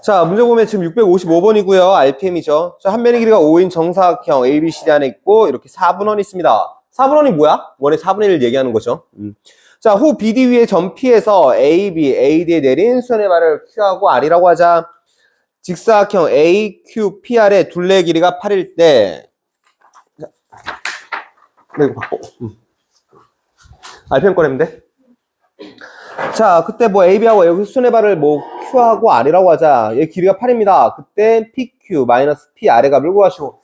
자, 문제 보면 지금 655번이고요. RPM이죠. 자, 한 면의 길이가 5인 정사각형 ABCD 안에 있고 이렇게 4분원이 있습니다. 4분원이 뭐야? 원의 4분의 1을 얘기하는 거죠. 자, 호 BD 위에 점 P에서 AB, AD에 내린 수연의 발을 Q하고 R이라고 하자. 직사각형 AQPR의 둘레 길이가 8일 때 자, 이거 바꿔. RPM 꺼내면 돼. 자, 그때 뭐 AB하고 여기 수연의 발을 뭐 Q하고 R이라고 하자. 얘 길이가 8입니다. 그때 PQ 마이너스 PR의 값을 구하시오.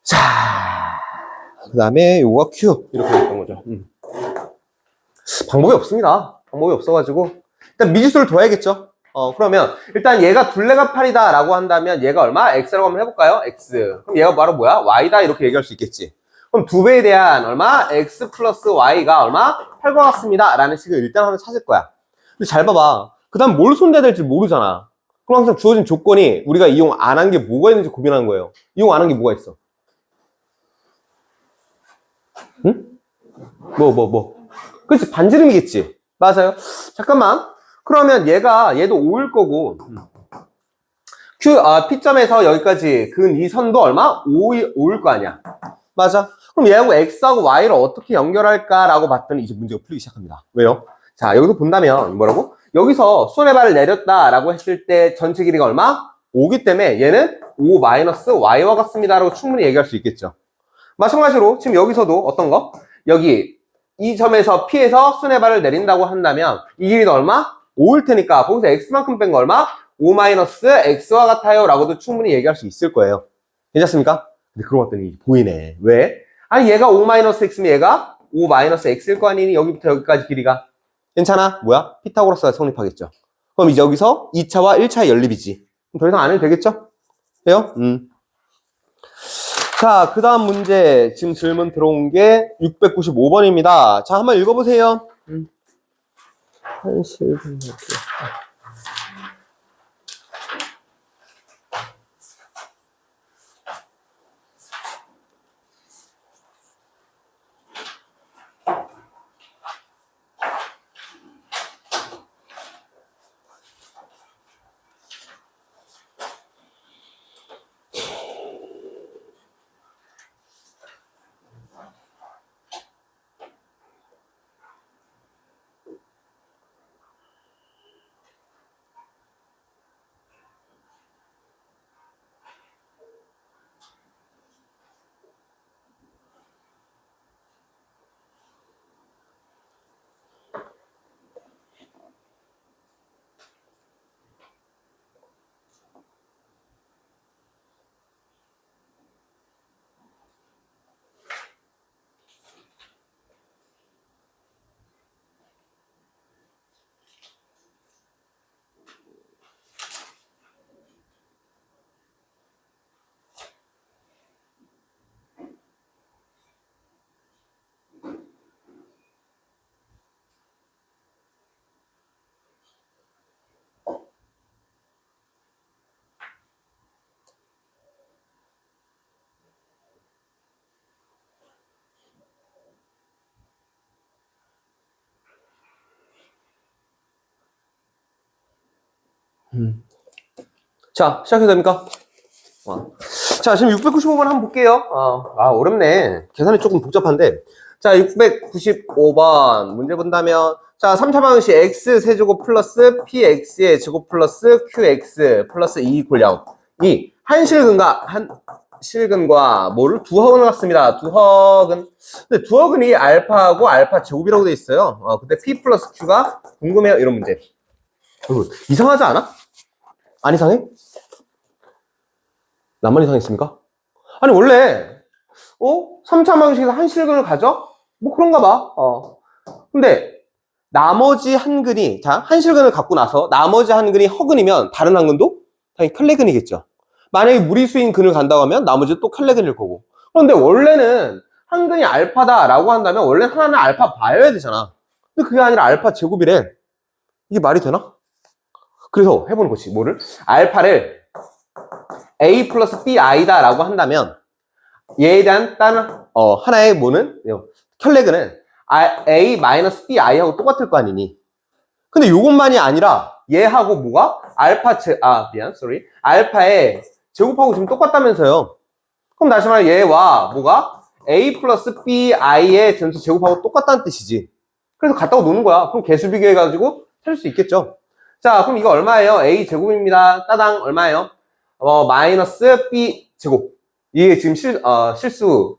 자, 그 다음에 요거가 Q 이렇게 됐던 거죠. 방법이 없습니다. 방법이 없어가지고 일단 미지수를 둬야겠죠. 그러면 일단 얘가 둘레가 8이다 라고 한다면 얘가 얼마? X라고 한번 해볼까요? X. 그럼 얘가 바로 뭐야? Y다 이렇게 얘기할 수 있겠지. 그럼 두 배에 대한 얼마? X 플러스 Y가 얼마? 8과 같습니다 라는 식을 일단 하나 찾을 거야. 근데 잘 봐봐. 그 다음 뭘 손대야 될지 모르잖아. 그럼 항상 주어진 조건이 우리가 이용 안 한 게 뭐가 있는지 고민하는 거예요. 이용 안 한 게 뭐가 있어? 응? 그렇지, 반지름이겠지. 맞아요. 잠깐만. 그러면 얘도 5일 거고 P점에서 여기까지 근 이 선도 얼마? 5일 거 아니야. 맞아. 그럼 얘하고 X하고 Y를 어떻게 연결할까라고 봤더니 이제 문제가 풀리기 시작합니다. 왜요? 자, 여기서 본다면 뭐라고? 여기서 수연의 발을 내렸다라고 했을 때 전체 길이가 얼마? 5기 때문에 얘는 5 마이너스 Y와 같습니다라고 충분히 얘기할 수 있겠죠. 마찬가지로 지금 여기서도 어떤 거? 여기 이 점에서 P에서 수연의 발을 내린다고 한다면 이 길이는 얼마? 5일 테니까 거기서 X만큼 뺀 거 얼마? 5 마이너스 X와 같아요 라고도 충분히 얘기할 수 있을 거예요. 괜찮습니까? 근데 그러고 봤더니 보이네. 왜? 아니 얘가 5 마이너스 X면 얘가 5 마이너스 X일 거 아니니? 여기부터 여기까지 길이가 괜찮아? 뭐야? 피타고라스가 성립하겠죠. 그럼 이제 여기서 2차와 1차의 연립이지. 그럼 더 이상 안 해도 되겠죠? 돼요? 자, 그 다음 문제 지금 질문 들어온 게 695번입니다. 자, 한번 읽어보세요. 한실근 자, 시작해도 됩니까? 자, 지금 695번 한번 볼게요. 어렵네. 계산이 조금 복잡한데. 자, 695번 문제 본다면 자, 3차 방식 x 세제곱 플러스 px의 제곱 플러스 qx 플러스 2 이퀄 0. 이 한실근과 뭐를 두허근을 갖습니다. 근데 두허근이 알파하고 알파 제곱이라고 돼 있어요. 근데 p 플러스 q가 궁금해요. 이런 문제. 이상하지 않아? 안 이상해? 나만 이상했습니까? 아니 원래 3차 방식에서 한실근을 가져? 뭐 그런가 봐. 근데 나머지 한 근이 한실근을 갖고 나서 나머지 한 근이 허근이면 다른 한 근도 당연히 켤레근이겠죠. 만약에 무리수인 근을 간다고 하면 나머지 또 켤레근일 거고. 그런데 원래는 한 근이 알파다라고 한다면 원래 하나는 알파 봐야 되잖아. 근데 그게 아니라 알파 제곱이래. 이게 말이 되나? 그래서 해보는 거지. 뭐를? 알파를 A 플러스 BI다 라고 한다면 얘에 대한 다른 하나의 뭐는 켤레근은 A 마이너스 BI하고 똑같을 거 아니니. 근데 요것만이 아니라 얘하고 뭐가? 알파의 제곱하고 지금 똑같다면서요. 그럼 다시 말해 얘와 뭐가? A 플러스 BI의 전체 제곱하고 똑같다는 뜻이지. 그래서 갖다가 노는 거야. 그럼 개수 비교해가지고 찾을 수 있겠죠. 자, 그럼 이거 얼마예요? A 제곱입니다. 따당 얼마예요? 마이너스 B 제곱. 이게 지금 실수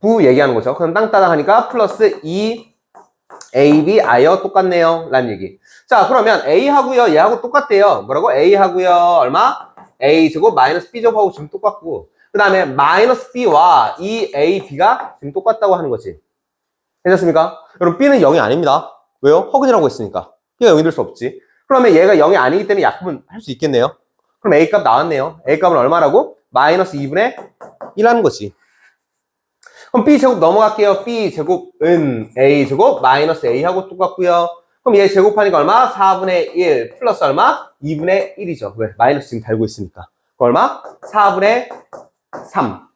부 얘기하는 거죠. 그럼 땅따당 하니까 플러스 2AB I어 똑같네요. 라는 얘기. 자, 그러면 A하고요, 얘하고 똑같대요. 뭐라고? A하고요, 얼마? A 제곱 마이너스 B 제곱하고 지금 똑같고, 그 다음에 마이너스 B와 이 A, B가 지금 똑같다고 하는 거지. 괜찮습니까? 여러분, B는 0이 아닙니다. 왜요? 허근이라고 했으니까. B가 0이 될 수 없지. 그러면 얘가 0이 아니기 때문에 약분을 할 수 있겠네요. 그럼 A 값 나왔네요. A 값은 얼마라고? 마이너스 2분의 1 하는 거지. 그럼 B제곱 넘어갈게요. B제곱은 A제곱 마이너스 A하고 똑같고요. 그럼 얘 제곱하니까 얼마? 4분의 1 플러스 얼마? 2분의 1이죠. 왜? 마이너스 지금 달고 있으니까. 얼마? 4분의 3.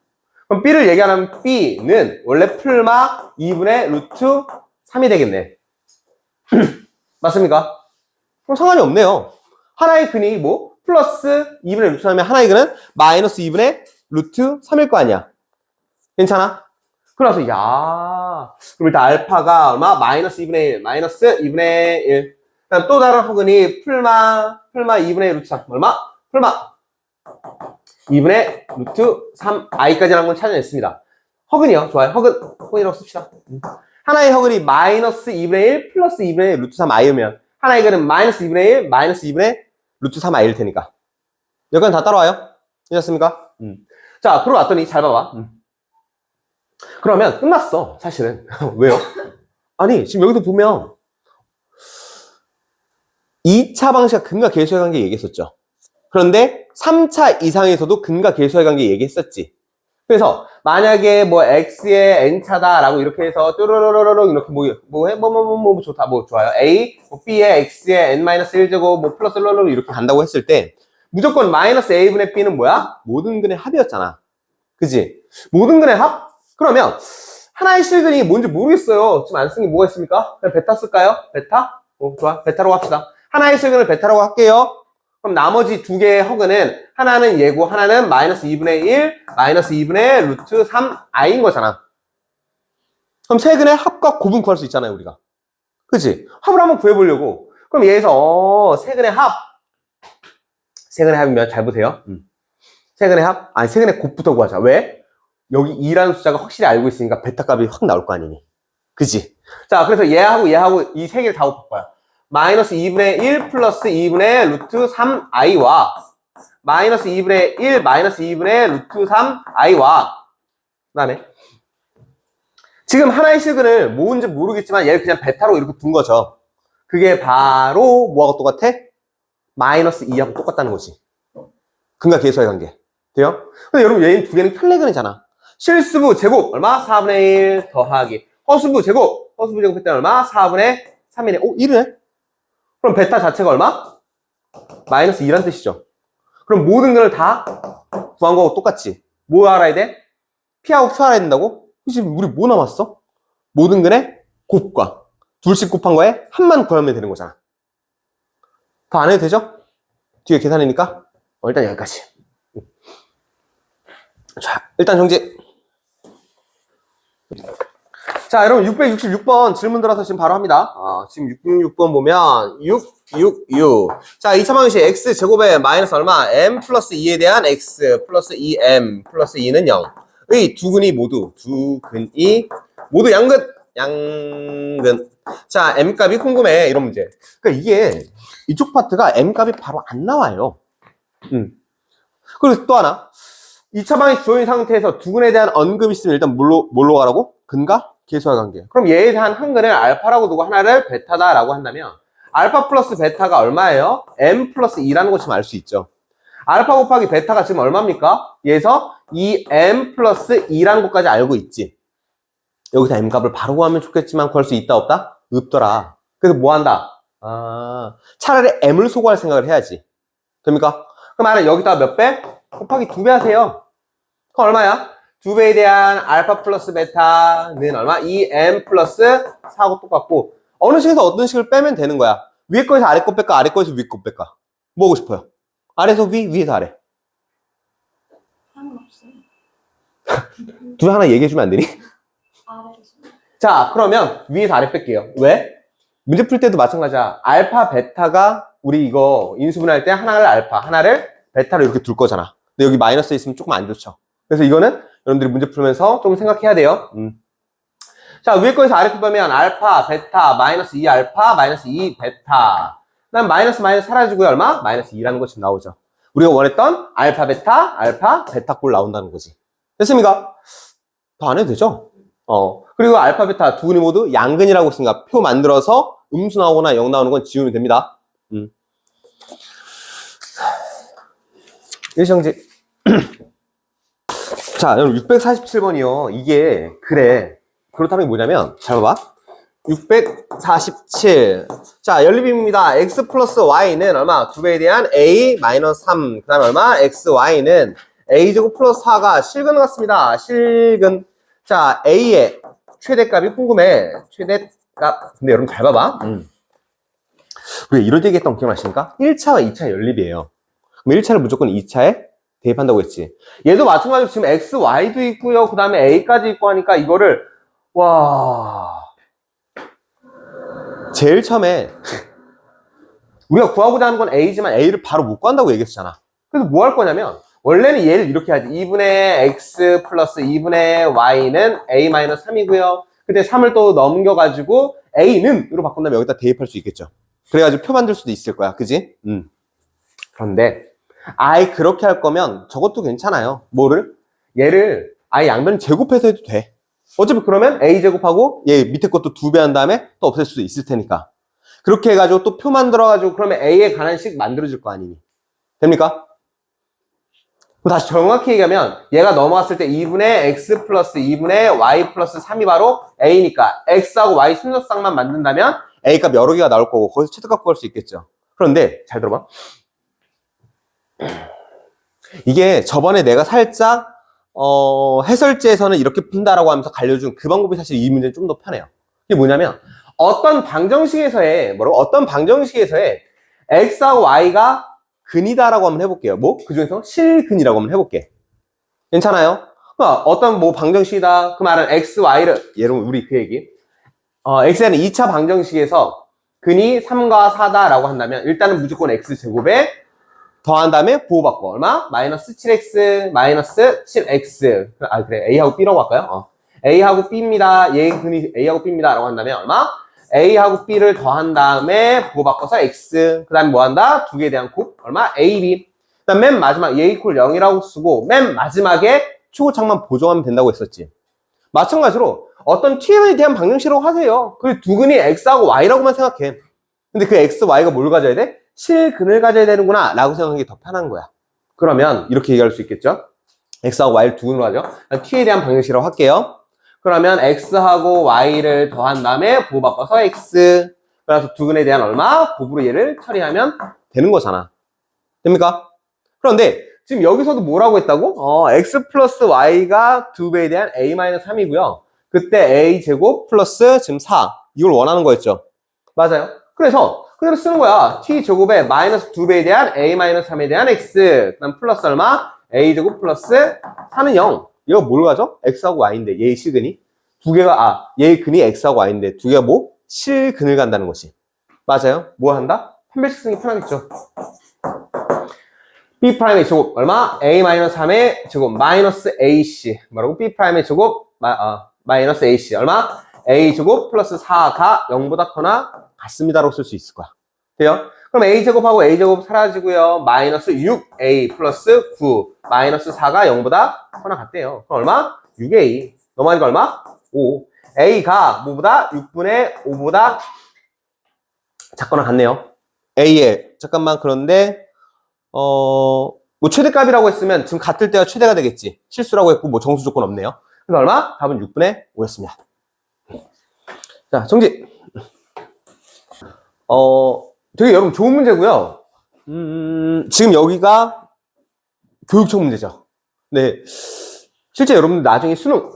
그럼 B를 얘기하면 B는 원래 풀마 2분의 루트 3이 되겠네. 맞습니까? 그럼 상관이 없네요. 하나의 근이 뭐? 플러스 2분의 루트 3이면 하나의 근은 마이너스 2분의 루트 3일 거 아니야. 괜찮아? 그래서 그럼 일단 알파가 얼마? 마이너스 2분의 1, 마이너스 2분의 1. 그다음 또 다른 허근이 풀마 2분의 루트 3. 얼마? 풀마 2분의 루트 3 i까지라는 건 찾아냈습니다. 허근이요. 좋아요. 허근이라고 씁시다. 하나의 허근이 마이너스 2분의 1 플러스 2분의 루트 3 i면 하나의 근은 마이너스 2분의 1 마이너스 2분의 루트 3 i일 테니까. 여기까지 다 따라와요. 괜찮습니까? 자, 그러고 왔더니 잘 봐봐. 그러면 끝났어, 사실은. 왜요? 아니, 지금 여기도 보면 2차 방식과 근과 계수의 관계 얘기했었죠. 그런데 3차 이상에서도 근과 계수의 관계 얘기했었지. 그래서 만약에 뭐 x의 n차다라고 이렇게 해서 뚜루루루루 이렇게 뭐 좋다, 뭐 좋아요. a, 뭐 b의 x의 n-1제곱 뭐 플러스 르르 이렇게 간다고 했을 때 무조건 마이너스 a분의 b는 뭐야? 모든 근의 합이었잖아. 그지? 모든 근의 합? 그러면 하나의 실근이 뭔지 모르겠어요. 지금 안 쓴 게 뭐가 있습니까? 그냥 베타 쓸까요? 베타? 좋아. 베타라고 합시다. 하나의 실근을 베타라고 할게요. 그럼 나머지 두 개의 허근은 하나는 얘고 하나는 마이너스 2분의 1, 마이너스 2분의 루트 3i인 거잖아. 그럼 세 근의 합과 곱은 구할 수 있잖아요, 우리가. 그치? 합을 한번 구해보려고. 그럼 얘에서 세 근의 합. 세 근의 합이면 잘 보세요. 세 근의 합? 아니, 세 근의 곱부터 구하자. 왜? 여기 2라는 숫자가 확실히 알고 있으니까 베타 값이 확 나올 거 아니니. 그치? 자, 그래서 얘하고 이 세 개를 다 곱할 거야. 마이너스 2분의 1 플러스 2분의 루트 3i와 마이너스 2분의 1 마이너스 2분의 루트 3i와 그 다음에 지금 하나의 실근을 뭔지 모르겠지만 얘를 그냥 베타로 이렇게 둔 거죠. 그게 바로 뭐하고 똑같아? 마이너스 2하고 똑같다는 거지. 근과 계수의 관계. 돼요? 근데 여러분 얘는 두 개는 편레근이잖아. 실수부 제곱 얼마? 4분의 1 더하기 허수부 제곱 했더니 얼마? 4분의 3이네. 1이네? 그럼 베타 자체가 얼마? 마이너스 2란 뜻이죠. 그럼 모든 근을 다 구한 거하고 똑같지. 뭐 알아야 돼? P하고 Q 알아야 된다고? 지금 우리 뭐 남았어? 모든 근의 곱과 둘씩 곱한 거에 합만 구하면 되는 거잖아. 더 안 해도 되죠? 뒤에 계산이니까 일단 여기까지. 자, 일단 정지. 자, 여러분 666번 질문 들어서 지금 바로 합니다. 지금 666번 보면 666. 자, 2차 방정식 x 제곱에 마이너스 얼마? m 플러스 2에 대한 x 플러스 2m 플러스 2는 0의 두 근이 모두 양근. 자, m 값이 궁금해. 이런 문제. 그러니까 이게 이쪽 파트가 m 값이 바로 안 나와요. 그리고 또 하나. 2차 방정식 주어진 상태에서 두 근에 대한 언급이 있으면 일단 뭘로 가라고? 근과 계수와 관계. 그럼 얘에 대한 한 근을 알파라고 두고 하나를 베타다라고 한다면 알파 플러스 베타가 얼마예요? m 플러스 2라는 거 지금 알 수 있죠. 알파 곱하기 베타가 지금 얼마입니까? 얘에서 이 m 플러스 2라는 것까지 알고 있지. 여기서 m 값을 바로 구하면 좋겠지만 구할 수 있다 없다? 없더라. 그래서 뭐 한다? 차라리 m을 소구할 생각을 해야지. 됩니까? 그럼 알아 여기다가 몇 배? 곱하기 2배 하세요. 그럼 얼마야? 2배에 대한 알파 플러스 베타는 얼마? 2m 플러스 4하고 똑같고 어느 식에서 어떤 식을 빼면 되는 거야. 위에 거에서 아래 거 뺄까? 아래 거에서 위에 거 뺄까? 뭐 하고 싶어요? 아래에서 위, 위에서 아래. 상관없어요. 둘 하나 얘기해주면 안 되니? 아래에서. 자, 그러면 위에서 아래 뺄게요. 왜? 문제 풀 때도 마찬가지야. 알파, 베타가 우리 이거 인수분해할 때 하나를 알파, 하나를 베타로 이렇게 둘 거잖아. 근데 여기 마이너스 있으면 조금 안 좋죠. 그래서 이거는 여러분들이 문제 풀면서 좀 생각해야 돼요. 자, 위에 거에서 아래 거 빼면 알파, 베타, 마이너스 2 알파, 마이너스 2 베타. 그 다음 마이너스 사라지고요. 얼마? 마이너스 2라는 거 지금 나오죠. 우리가 원했던 알파, 베타 꼴 나온다는 거지. 됐습니까? 더 안 해도 되죠? 그리고 알파, 베타 두 근이 모두 양근이라고 했으니까 표 만들어서 음수 나오거나 0 나오는 건 지우면 됩니다. 일정지. 자, 여러분 647번이요. 이게 그래. 그렇다는 게 뭐냐면 잘 봐봐. 647. 자, 연립입니다. x 플러스 y는 얼마? 2배에 대한 a 마이너스 3. 그 다음에 얼마? xy는 a제곱 플러스 4가 실근 같습니다. 실근. 자, a의 최대값이 궁금해. 최대값. 근데 여러분 잘 봐봐. 우리가 이런 얘기 했던 거 기억나십니까? 1차와 2차 연립이에요. 그럼 1차를 무조건 2차에 대입한다고 했지. 얘도 마찬가지로 지금 x, y도 있고요. 그 다음에 a까지 있고 하니까 이거를 와, 제일 처음에 우리가 구하고자 하는 건 a지만 a를 바로 못 구한다고 얘기했잖아. 그래서 뭐 할 거냐면 원래는 얘를 이렇게 하지. 2분의 x 플러스 2분의 y는 a-3이고요. 근데 3을 또 넘겨가지고 a는 으로 바꾼다면 여기다 대입할 수 있겠죠. 그래가지고 표 만들 수도 있을 거야. 그지? 그런데 아예 그렇게 할 거면 저것도 괜찮아요. 뭐를? 얘를 아예 양변 제곱해서 해도 돼. 어차피 그러면 a제곱하고 얘 밑에 것도 2배 한 다음에 또 없앨 수도 있을 테니까. 그렇게 해가지고 또 표 만들어가지고 그러면 a에 관한 식 만들어줄 거 아니니. 됩니까? 그럼 다시 정확히 얘기하면 얘가 넘어갔을 때 2분의 x 플러스 2분의 y 플러스 3이 바로 a니까 x하고 y 순서쌍만 만든다면 a값 여러 개가 나올 거고 거기서 최대값 구할 수 있겠죠. 그런데 잘 들어봐. 이게 저번에 내가 살짝 해설지에서는 이렇게 푼다라고 하면서 알려준 그 방법이 사실 이 문제는 좀 더 편해요. 이게 뭐냐면 어떤 방정식에서의 x하고 y가 근이다라고 한번 해볼게요. 뭐? 그 중에서 실근이라고 한번 해볼게. 괜찮아요? 어떤 뭐 방정식이다. 그 말은 x, y를 여러분 우리 그 얘기. x는 2차 방정식에서 근이 3과 4다라고 한다면 일단은 무조건 x제곱에 더한 다음에 부호받고 얼마? 마이너스 7x, 마이너스 7x. 아 그래 a하고 b라고 할까요? a하고 b입니다. 얘 근이 a하고 b입니다 라고 한다면 얼마? a하고 b를 더한 다음에 부호바꿔서 x. 그 다음에 뭐 한다? 두 개에 대한 곱 얼마? ab. 그 다음 맨 마지막 a 이퀄 0이라고 쓰고 맨 마지막에 추고창만 보정하면 된다고 했었지. 마찬가지로 어떤 t에 대한 방정식이라고 하세요. 그 두 근이 x하고 y라고만 생각해. 근데 그 x, y가 뭘 가져야 돼? 실근을 가져야 되는구나 라고 생각하는 게 더 편한 거야. 그러면 이렇게 얘기할 수 있겠죠? x하고 y를 두 근으로 하죠. t에 대한 방정식이라고 할게요. 그러면 x하고 y를 더한 다음에 부호 바꿔서 x. 그래서 두 근에 대한 얼마? 곱으로 얘를 처리하면 되는 거잖아. 됩니까? 그런데 지금 여기서도 뭐라고 했다고? x 플러스 y가 2배에 대한 a-3이고요. 그때 a제곱 플러스 지금 4. 이걸 원하는 거였죠. 맞아요. 그래서 그대로 쓰는 거야. t제곱에 마이너스 2배에 대한 a-3에 대한 x. 그 다음 플러스 얼마? a제곱 플러스 4는 0. 얘가 뭘 가져? x하고 y인데 얘의 실근이 두 개가 얘의 근이 x하고 y인데 두 개가 뭐? 실근을 간다는 것이. 맞아요. 뭐 한다? 판별식 쓰는 게 편하겠죠. b'의 제곱 얼마? a-3의 제곱 마이너스 ac. 뭐라고? b'의 제곱 마이너스 ac 얼마? a 제곱 플러스 4가 0보다 커나 같습니다라고 쓸 수 있을 거야. 돼요? 그럼 a제곱하고 a제곱 사라지고요. 마이너스 6a 플러스 9 마이너스 4가 0보다 커나 같대요. 그럼 얼마? 6a. 넘어가니까 얼마? 5. a가 뭐보다? 6분의 5보다 작거나 같네요. a에 잠깐만 그런데 뭐 최대값이라고 했으면 지금 같을 때가 최대가 되겠지. 실수라고 했고 뭐 정수 조건 없네요. 그래서 얼마? 답은 6분의 5였습니다. 자, 정지. 되게 여러분 좋은 문제고요. 지금 여기가 교육청 문제죠. 네. 실제 여러분들 나중에 수능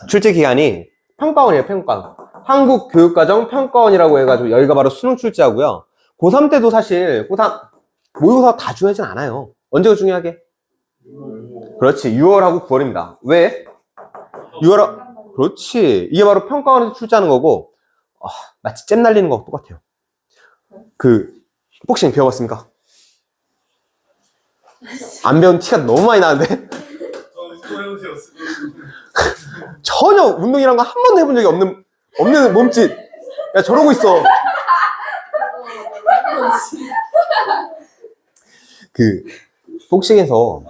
출제 기간이 팽빵원이에요, 팽빵. 한국교육과정 평가원이라고 해가지고 여기가 바로 수능 출제하고요. 고3 때도 사실 고3 모의고사 다 중요하진 않아요. 언제가 중요하게? 그렇지. 6월하고 9월입니다. 왜? 6월, 그렇지. 이게 바로 평가원에서 출제하는 거고, 마치 잼 날리는 거하고 똑같아요. 복싱 배워봤습니까? 안 배운 티가 너무 많이 나는데? 전혀 운동이란 거 한 번도 해본 적이 없는 몸짓. 야, 저러고 있어. 복싱에서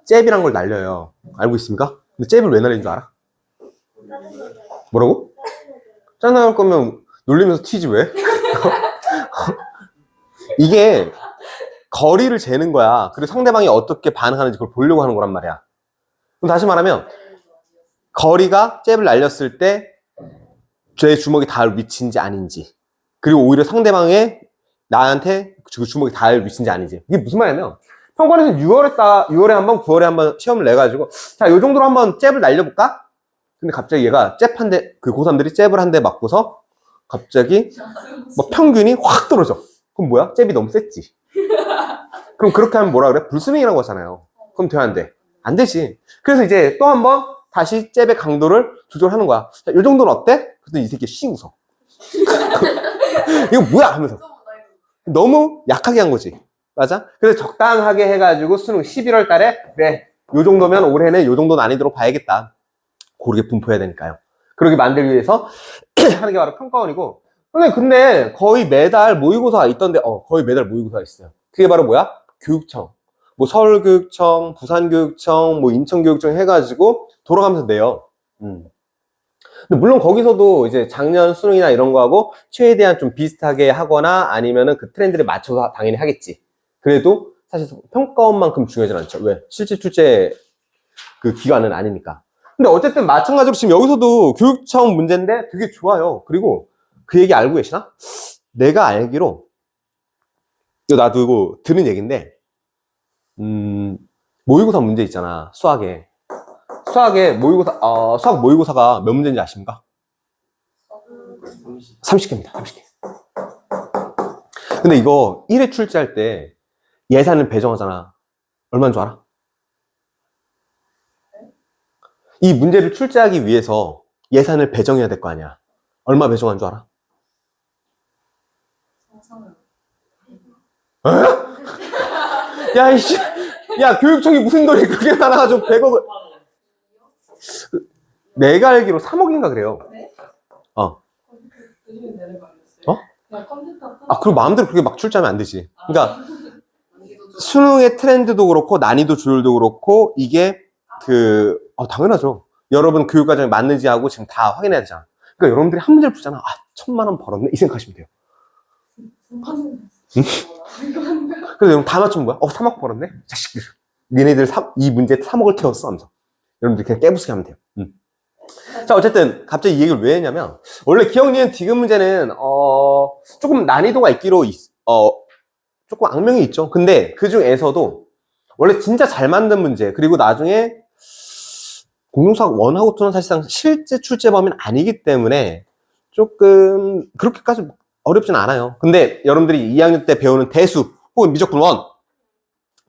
잽이란 걸 날려요. 알고 있습니까? 근데 잽을 왜 날리는 줄 알아? 뭐라고? 짠 나올 거면 놀리면서 튀지 왜? 이게 거리를 재는 거야. 그리고 상대방이 어떻게 반응하는지 그걸 보려고 하는 거란 말이야. 그럼 다시 말하면 거리가 잽을 날렸을 때 제 주먹이 닿을 위치인지 아닌지, 그리고 오히려 상대방의 나한테 그 주먹이 닿을 위치인지 아닌지. 이게 무슨 말이냐면 평가원에서 6월에 한 번, 9월에 한 번 시험을 내가지고 자, 요 정도로 한번 잽을 날려볼까? 근데 갑자기 얘가 잽 한 대, 고3들이 잽을 한 대 맞고서 갑자기 뭐 평균이 확 떨어져. 그럼 뭐야? 잽이 너무 셌지. 그럼 그렇게 하면 뭐라 그래? 불스윙이라고 하잖아요. 그럼 돼, 안 돼? 안 되지. 그래서 이제 또 한 번 다시 잽의 강도를 조절하는 거야. 자, 요 정도는 어때? 그랬더니 이 새끼 씩 웃어. 이거 뭐야? 하면서. 너무 약하게 한 거지. 맞아? 그래서 적당하게 해가지고 수능 11월 달에 그래, 요 정도면 올해는 요 정도 난이도로 봐야겠다. 고르게 분포해야 되니까요. 그러게 만들기 위해서 하는 게 바로 평가원이고. 근데 거의 매달 모의고사가 있던데, 거의 매달 모의고사가 있어요. 그게 바로 뭐야? 교육청. 뭐 서울교육청, 부산교육청, 뭐 인천교육청 해가지고 돌아가면서 내요. 근데 물론 거기서도 이제 작년 수능이나 이런 거하고 최대한 좀 비슷하게 하거나 아니면은 그 트렌드를 맞춰서 당연히 하겠지. 그래도 사실 평가원만큼 중요하진 않죠. 왜? 실제 출제 그 기간은 아니니까. 근데 어쨌든 마찬가지로 지금 여기서도 교육청 문제인데 되게 좋아요. 그리고 그 얘기 알고 계시나? 내가 알기로 이거 놔두고 들은 얘기인데 모의고사 문제 있잖아. 수학에 모의고사 수학 모의고사가 몇 문제인지 아십니까? 30개입니다. 30개. 근데 이거 1회 출제할 때 예산을 배정하잖아. 얼마인 줄 알아? 이 문제를 출제하기 위해서 예산을 배정해야 될 거 아니야. 얼마 배정한 줄 알아? 야, 이씨. 야, 교육청이 무슨 돈이 그렇게 많아가지고 100억을. 내가 알기로 3억인가 그래요. 그리고 마음대로 그렇게 막 출제하면 안 되지. 그러니까, 수능의 트렌드도 그렇고, 난이도 조율도 그렇고, 이게 당연하죠. 여러분 교육과정에 맞는지 하고 지금 다 확인해야 되잖아. 그러니까 여러분들이 한 문제를 풀잖아. 1,000만 원 벌었네? 이 생각하시면 돼요. 그래서 여러분 다 맞추면 뭐야? 3억 벌었네? 자식들. 니네들 이 문제에 3억을 태웠어 하면서. 여러분들 그냥 깨부수게 하면 돼요. 자, 어쨌든 갑자기 이 얘기를 왜 했냐면 원래 기억, 니은, 디귿 문제는 조금 난이도가 있기로 조금 악명이 있죠. 근데 그 중에서도 원래 진짜 잘 만든 문제, 그리고 나중에 공동수학 1하고 2는 사실상 실제 출제 범위는 아니기 때문에 조금 그렇게까지 어렵진 않아요. 근데 여러분들이 2학년 때 배우는 대수 혹은 미적분 1,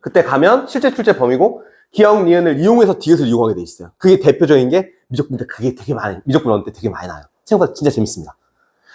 그때 가면 실제 출제 범위고 기억, 니은을 이용해서 디귿을 이용하게 돼 있어요. 그게 대표적인 게 미적분 때 그게 되게 많아요. 미적분 1 때 되게 많이 나와요. 생각보다 진짜 재밌습니다.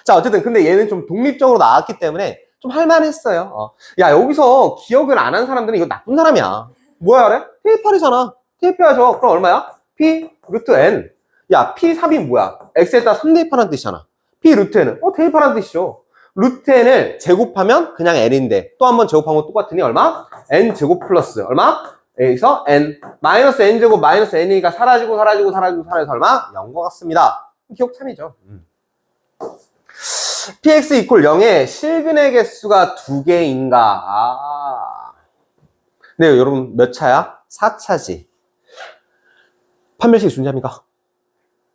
자, 어쨌든 근데 얘는 좀 독립적으로 나왔기 때문에 좀 할만했어요. 야, 여기서 기억을 안 한 사람들은 이거 나쁜 사람이야. 뭐야 그래? 대입하래잖아. 대입해야죠. 그럼 얼마야? P 루트 N. 야, P3이 뭐야? X에다 3 대입하라는 뜻이잖아. P 루트 N은 대입하라는 뜻이죠. 루트 N을 제곱하면 그냥 N인데 또 한 번 제곱하면 똑같으니 얼마? N 제곱 플러스 얼마? 여기서 N 마이너스 N 제곱 마이너스 N이니까 사라지고 얼마? 0과 같습니다. 기억 참이죠. px 이퀄 0에 실근의 개수가 2개인가? 네, 여러분 몇 차야? 4차지. 판별식이 존재합니까?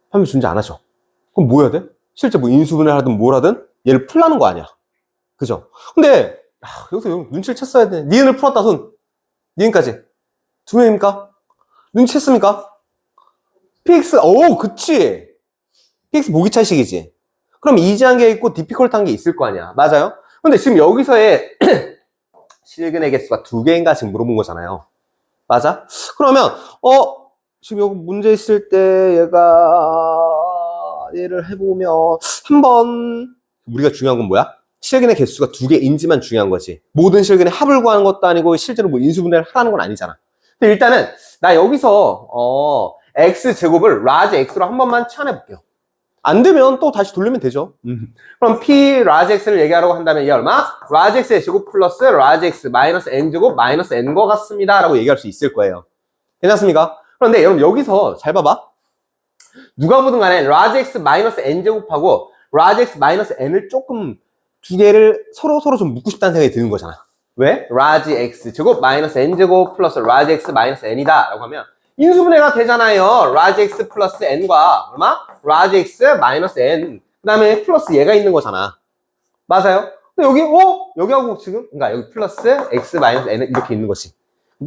판별 존재 안 하죠. 그럼 뭐 해야 돼? 실제 뭐 인수분해를 하든 뭘 하든 얘를 풀라는 거 아니야. 그죠? 근데 여기서 눈치를 챘어야 돼. 니은을 풀었다 손. 니은까지. 2명입니까? 눈치챘습니까? px, 그치. px 모기차식이지. 그럼 이지한 게 있고 디피컬트한 게 있을 거 아니야. 맞아요? 근데 지금 여기서의 실근의 개수가 2개인가 지금 물어본 거잖아요. 맞아? 그러면 지금 여기 문제 있을 때 얘를 해보면 한번 우리가 중요한 건 뭐야? 실근의 개수가 2개인지만 중요한 거지. 모든 실근의 합을 구하는 것도 아니고 실제로 뭐 인수분해를 하라는 건 아니잖아. 근데 일단은 나 여기서 x제곱을 large x로 한 번만 치환해 볼게요. 안 되면 또 다시 돌리면 되죠. 그럼 p large x를 얘기하라고 한다면 이게 얼마? large x의 제곱 플러스 large x 마이너스 n 제곱 마이너스 n과 같습니다 라고 얘기할 수 있을 거예요. 괜찮습니까? 그런데 여러분 여기서 잘 봐봐. 누가 보든 간에 large x 마이너스 n 제곱하고 large x 마이너스 n을 조금 2개를 서로 좀 묶고 싶다는 생각이 드는 거잖아. 왜? large x 제곱 마이너스 n 제곱 플러스 large x 마이너스 n이다 라고 하면 인수분해가 되잖아요. large x 플러스 n과 얼마? large x 마이너스 n 그 다음에 플러스 얘가 있는 거잖아. 맞아요? 근데 여기 여기하고 지금 그러니까 여기 플러스 x 마이너스 n 이렇게 있는 것이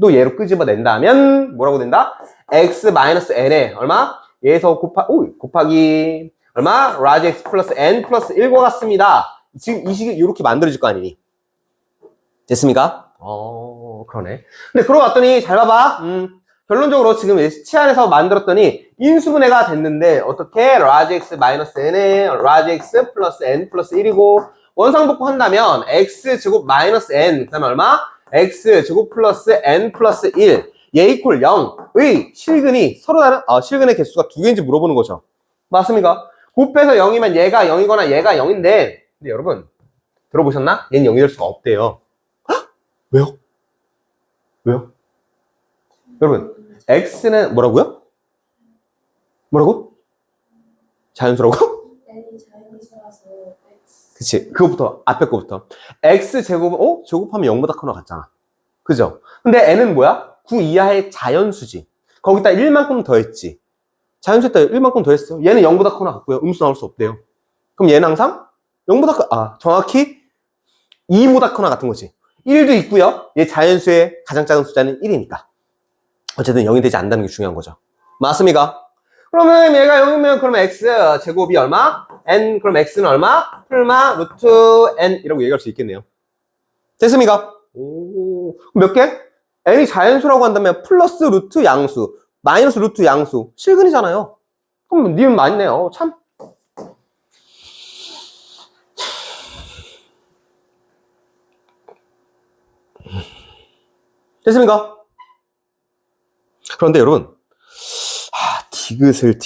또 얘로 끄집어낸다면 뭐라고 된다? x 마이너스 n에 얼마? 얘에서 곱하기 얼마? large x 플러스 n 플러스 1과 같습니다. 지금 이 식이 이렇게 만들어질 거 아니니? 됐습니까? 그러네. 근데 그러고 왔더니 잘 봐봐. 결론적으로 지금 치환해서 만들었더니 인수분해가 됐는데 어떻게? large x 마이너스 n에 large x 플러스 n 플러스 1이고 원상복구 한다면 x 제곱 마이너스 n 그 다음에 얼마? x 제곱 플러스 n 플러스 1 얘 이퀄 0의 실근이 서로 다른 실근의 개수가 2개인지 물어보는 거죠. 맞습니까? 곱해서 0이면 얘가 0이거나 얘가 0인데 근데 여러분 들어보셨나? 얘는 0이 될 수가 없대요. 헉? 왜요? 왜요? 여러분 x는 뭐라고요? 뭐라고? 자연수라고? n이 자연수라서 그치. 그거부터 앞에 거부터 x제곱은 제곱하면 0보다 크나 같잖아. 그죠? 근데 n은 뭐야? 9 이하의 자연수지. 거기다 1만큼 더했지. 자연수에다 1만큼 더했어. 얘는 0보다 크나 같고요. 음수 나올 수 없대요. 그럼 얘는 항상 0보다 정확히 2보다 크나 같은 거지. 1도 있고요. 얘 자연수의 가장 작은 숫자는 1이니까. 어쨌든 0이 되지 않는다는 게 중요한 거죠. 맞습니까? 그러면 얘가 0이면 그러면 x 제곱이 얼마? n 그럼 x는 얼마? 풀마 루트 n 이라고 얘기할 수 있겠네요. 됐습니까? 몇 개? n이 자연수라고 한다면 플러스 루트 양수 마이너스 루트 양수 실근이잖아요. 그럼 니은 맞네요. 참. 됐습니까? 그런데 여러분 디귿을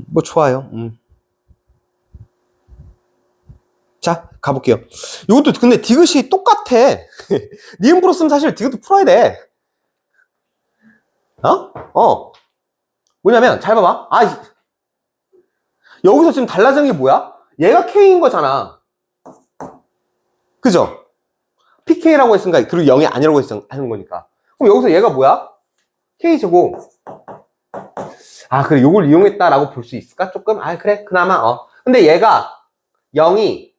뭐 좋아요. 자 가볼게요. 이것도 근데 디귿이 똑같아. 니은 풀었으면 사실 디귿도 풀어야 돼. 뭐냐면 잘 봐봐. 여기서 지금 달라진 게 뭐야? 얘가 K인 거잖아. 그죠? PK라고 했으니까 그리고 0이 아니라고 하는 거니까. 그럼 여기서 얘가 뭐야? K제곱. 그래 요걸 이용했다라고 볼 수 있을까? 조금? 그래 그나마 근데 얘가 0이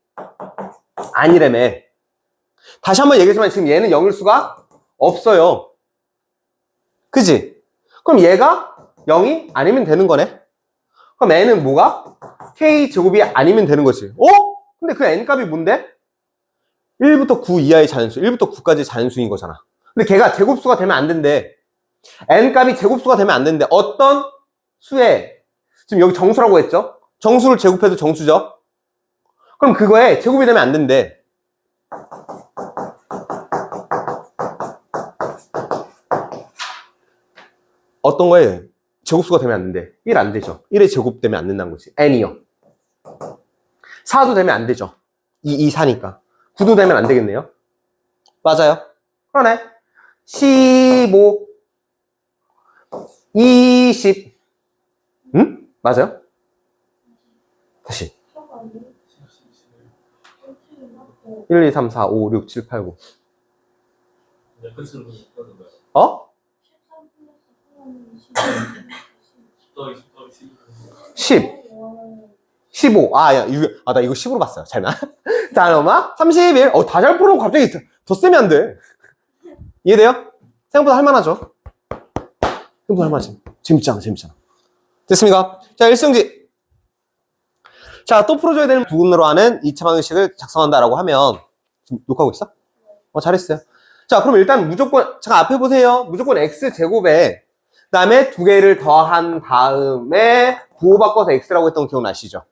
아니라며. 다시 한번 얘기했지만 지금 얘는 0일 수가 없어요. 그지? 그럼 얘가 0이 아니면 되는 거네. 그럼 n은 뭐가? K제곱이 아니면 되는 거지. 근데 그 n 값이 뭔데? 1부터 9 이하의 자연수, 1부터 9까지 자연수인 거잖아. 근데 걔가 제곱수가 되면 안 된대. n 값이 제곱수가 되면 안 된대. 어떤 수에, 지금 여기 정수라고 했죠? 정수를 제곱해도 정수죠? 그럼 그거에 제곱이 되면 안 된대. 어떤 거에 제곱수가 되면 안 된대. 1 안 되죠. 1의 제곱 되면 안 된다는 거지. n이요. 4도 되면 안 되죠. 2, 4니까. 9도 되면 안 되겠네요. 맞아요. 그러네. 15, 20. 응? 맞아요? 다시. 1, 2, 3, 4, 5, 6, 7, 8, 9. 어? 10. 15. 나 이거 10으로 봤어요. 잘나. 자, 엄마. 31. 다 잘 풀으면 갑자기 더 세면 안 돼. 이해돼요? 생각보다 할만하죠? 생각보다 할만하지. 재밌잖아. 됐습니까? 자, 일승지. 자, 또 풀어줘야 되는 부분으로 하는 2차 방정식을 작성한다라고 하면, 지금 녹화하고 있어? 잘했어요. 자, 그럼 일단 무조건, 잠깐 앞에 보세요. 무조건 x제곱에, 그 다음에 두 개를 더한 다음에 부호 바꿔서 x라고 했던 거 기억나시죠?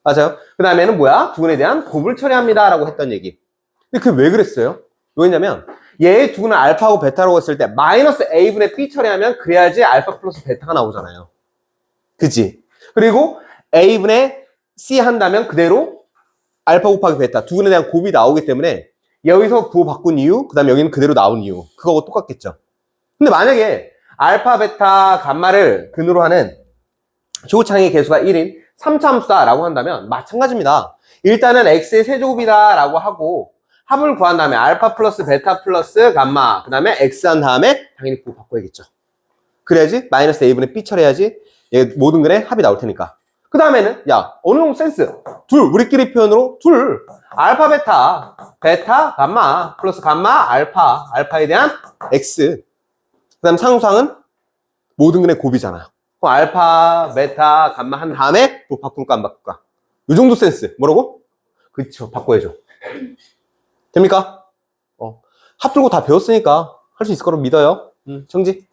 맞아요. 그 다음에는 뭐야? 두근에 대한 곱을 처리합니다. 라고 했던 얘기. 근데 그게 왜 그랬어요? 왜냐면, 얘의 두근을 알파하고 베타라고 했을 때, 마이너스 a분의 b 처리하면 그래야지 알파 플러스 베타가 나오잖아요. 그치? 그리고 a분의 c 한다면 그대로 알파 곱하기 베타, 두근에 대한 곱이 나오기 때문에 여기서 부호 바꾼 이유, 그 다음에 여기는 그대로 나온 이유, 그거하고 똑같겠죠. 근데 만약에 알파, 베타, 감마를 근으로 하는 조창의 개수가 1인 3차 함수다라고 한다면 마찬가지입니다. 일단은 x의 세제곱이다라고 하고 합을 구한 다음에 알파 플러스 베타 플러스 감마, 그 다음에 x 한 다음에 당연히 부호 바꿔야겠죠. 그래야지 마이너스 a분의 b 처리해야지 얘 모든 근의 합이 나올 테니까. 그 다음에는 야 어느 정도 센스 둘 우리끼리 표현으로 둘 알파 베타 베타 감마 플러스 감마 알파에 대한 x 그 다음 상수항은 모든 근의 곱이잖아요. 그럼 알파 베타 감마 한 다음에 뭐 바꿀까 안 바꿀까 이 정도 센스 뭐라고? 그쵸 바꿔야죠. 됩니까? 합 들고 다 배웠으니까 할 수 있을 거로 믿어요. 정지.